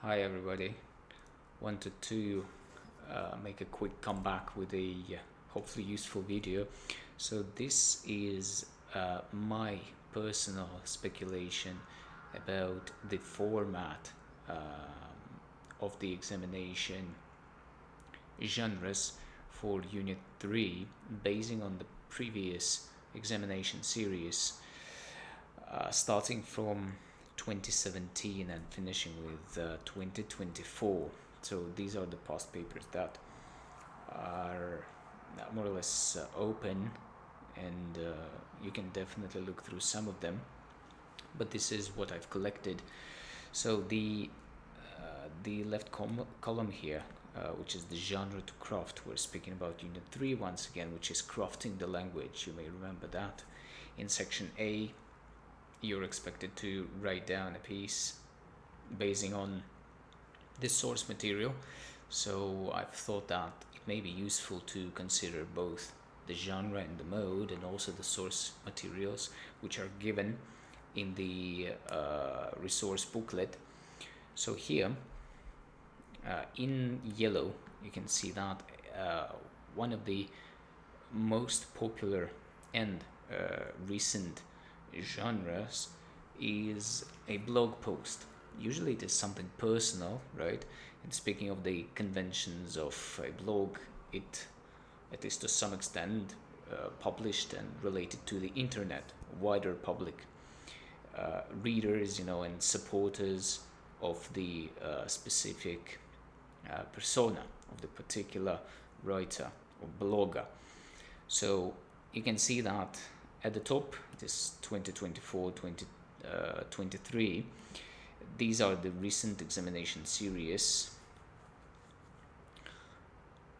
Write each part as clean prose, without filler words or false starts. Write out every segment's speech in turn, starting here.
Hi everybody. Wanted to make a quick comeback with a hopefully useful video. So this is my personal speculation about the format of the examination genres for Unit 3, basing on the previous examination series, starting from 2017 and finishing with 2024. So these are the past papers that are more or less open, and you can definitely look through some of them. But this is what I've collected. So the left column here, which is the genre to craft. We're speaking about Unit 3 once again, which is crafting the language. You may remember that. In Section A, you're expected to write down a piece basing on this source material. So I've thought that it may be useful to consider both the genre and the mode, and also the source materials which are given in the resource booklet. So here, in yellow, you can see that one of the most popular and recent genres is a blog post. Usually it is something personal, right? And speaking of the conventions of a blog, it is to some extent published and related to the internet, wider public readers, and supporters of the specific persona of the particular writer or blogger. So you can see that at the top it is 2024, 2023. These are the recent examination series.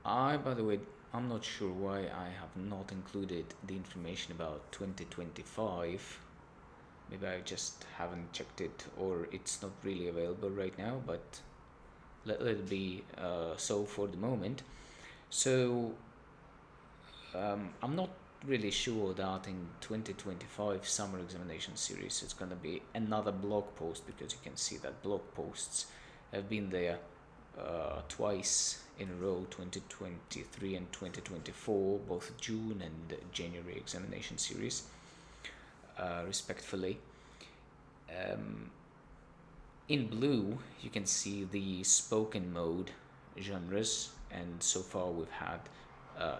By the way, I'm not sure why I have not included the information about 2025. Maybe I just haven't checked it, or it's not really available right now, but let it be so for the moment. So I'm not really sure that in 2025 summer examination series it's going to be another blog post, because you can see that blog posts have been there twice in a row, 2023 and 2024, both June and January examination series, respectively. In blue you can see the spoken mode genres, and so far we've had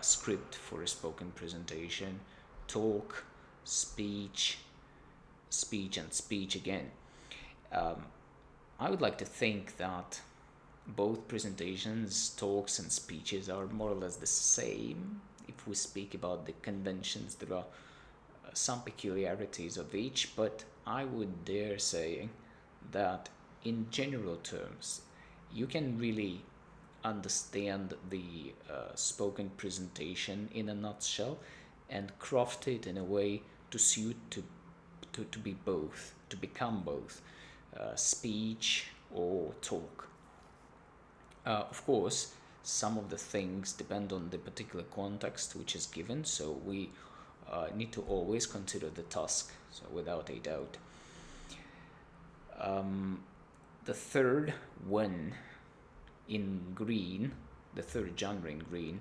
script for a spoken presentation, talk, speech, speech, and speech again. I would like to think that both presentations, talks, and speeches are more or less the same. If we speak about the conventions, there are some peculiarities of each, but I would dare say that in general terms, you can really understand the spoken presentation in a nutshell and craft it in a way to suit to be both, to become both speech or talk. Of course, some of the things depend on the particular context which is given, so we need to always consider the task, so without a doubt. The third one in green, the third genre in green,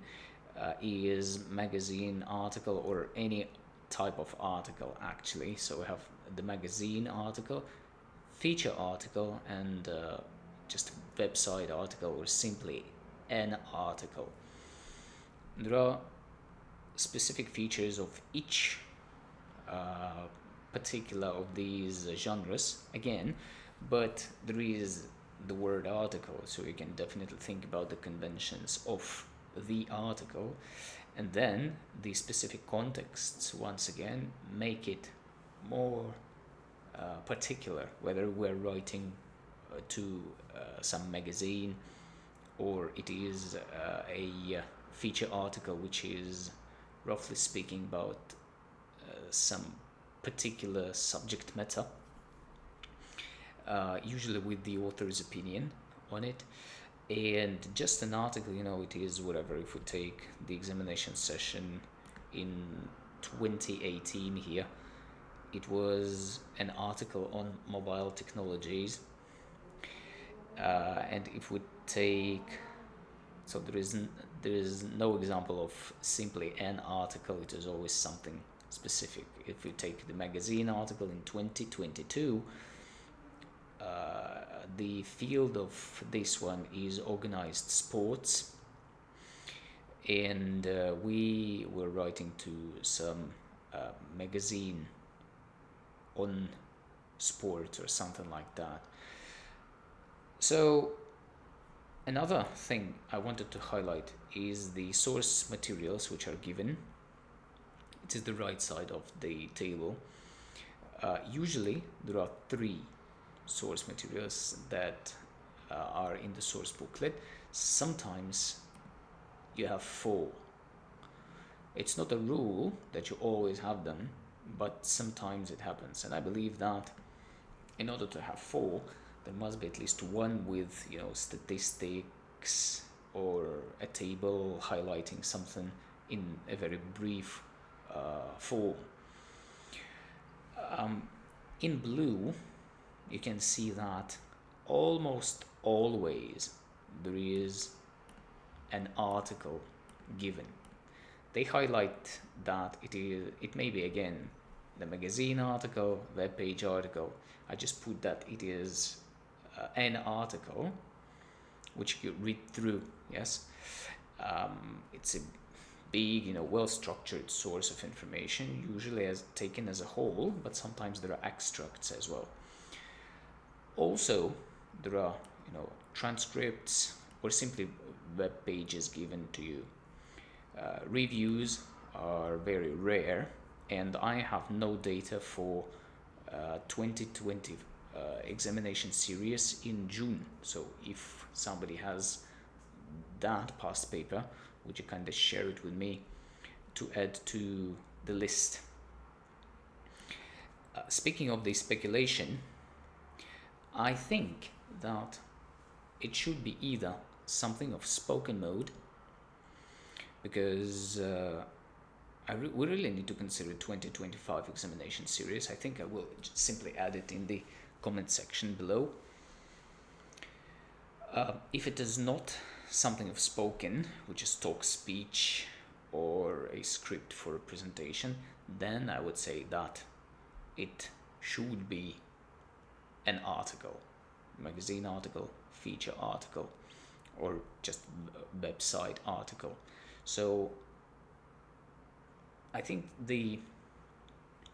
is magazine article, or any type of article actually. So we have the magazine article, feature article, and just website article, or simply an article. There are specific features of each particular of these genres again, but there is the word article, so you can definitely think about the conventions of the article, and then the specific contexts once again make it more particular, whether we're writing to some magazine, or it is a feature article which is roughly speaking about some particular subject matter, usually with the author's opinion on it. And just an article, it is whatever. If we take the examination session in 2018 here, it was an article on mobile technologies. And if we take, so there is no example of simply an article, it is always something specific. If we take the magazine article in 2022, the field of this one is organized sports, and we were writing to some magazine on sport or something like that. So another thing I wanted to highlight is the source materials which are given. It is the right side of the table. Usually there are 3 source materials that are in the source booklet. Sometimes you have 4. It's not a rule that you always have them, but sometimes it happens, and I believe that in order to have 4, there must be at least one with, statistics or a table highlighting something in a very brief form. In blue, you can see that almost always there is an article given. They highlight that it may be again the magazine article, web page article. I just put that it is an article which you read through. Yes, it's a big, well-structured source of information, usually as taken as a whole, but sometimes there are extracts as well. Also, there are, transcripts or simply web pages given to you. Reviews are very rare, and I have no data for 2020 examination series in June. So if somebody has that past paper, would you kind of share it with me to add to the list? Speaking of the speculation, I think that it should be either something of spoken mode, because we really need to consider 2025 examination series. I think I will just simply add it in the comment section below. If it is not something of spoken, which is talk speech or a script for a presentation, then I would say that it should be an article, magazine article, feature article, or just website article. So I think the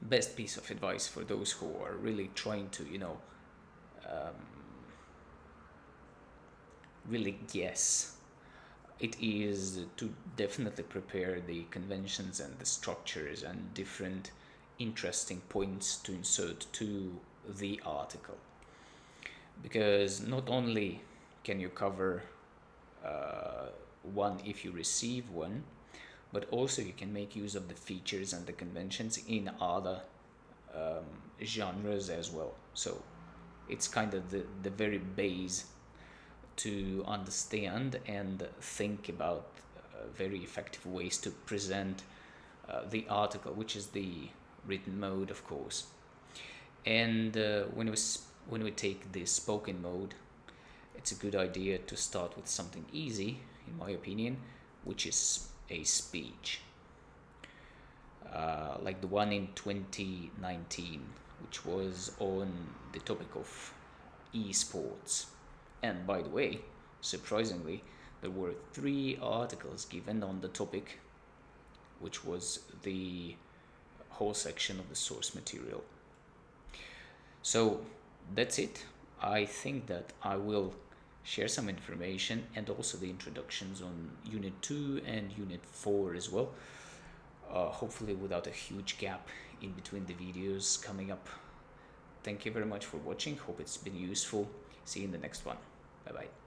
best piece of advice for those who are really trying to, really guess, it is to definitely prepare the conventions and the structures and different interesting points to insert to the article, because not only can you cover one if you receive one, but also you can make use of the features and the conventions in other genres as well. So it's kind of the very base to understand and think about very effective ways to present the article, which is the written mode, of course. And when we take the spoken mode, it's a good idea to start with something easy, in my opinion, which is a speech, like the one in 2019, which was on the topic of esports. And by the way, surprisingly, there were 3 articles given on the topic, which was the whole section of the source material. So that's it. I think that I will share some information and also the introductions on Unit 2 and Unit 4 as well, hopefully without a huge gap in between the videos coming up. Thank you very much for watching. Hope it's been useful. See you in the next one. Bye bye.